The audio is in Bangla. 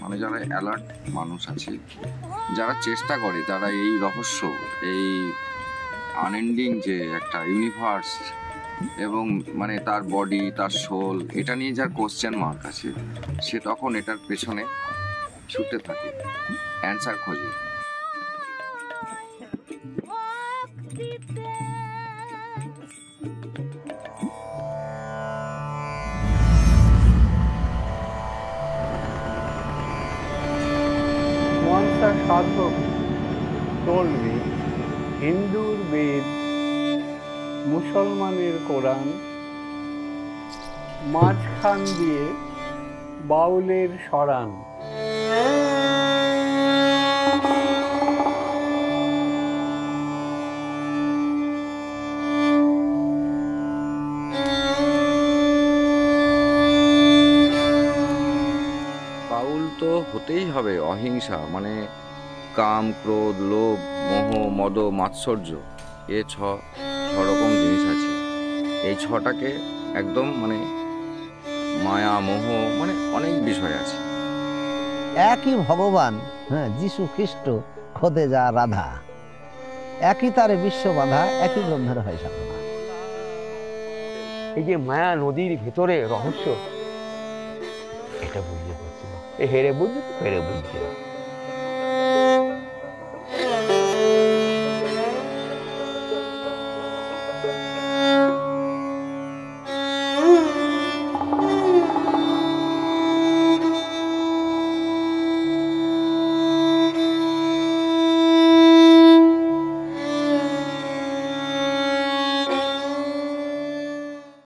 মানে যারা অ্যালার্ট মানুষ আছে, যারা চেষ্টা করে, তারা এই রহস্য, এই আনএন্ডিং যে একটা ইউনিভার্স এবং মানে তার বডি, তার সোল, এটা নিয়ে যার কোশ্চেন মার্ক আছে, সে তখন এটার পেছনে ছুটে থাকে, অ্যান্সার খোঁজে। Once a sadhak told me, হিন্দুর বেদ, মুসলমানের কোরআন, মাঝখান দিয়ে বাউলের সরান। বাউল তো হতেই হবে অহিংসা, মানে কাম, ক্রোধ, লোভ, মোহ, মদ, মাৎসর্য, এ ছ রকম জিনিস আছে। এই ছটাকে একদম মানে মায়া, মোহ, মানে অনেক বিষয় আছে। একই ভগবান, হ্যাঁ, যিশু খ্রিস্ট, খোদেজা, রাধা, একই তারে বিশ্ব বাঁধা, একই ব্রহ্মের হয় সাধনা। এই যে মায়া নদীর ভেতরে রহস্য, এটা বুঝতে পারছি না। হেরে বুঝছে।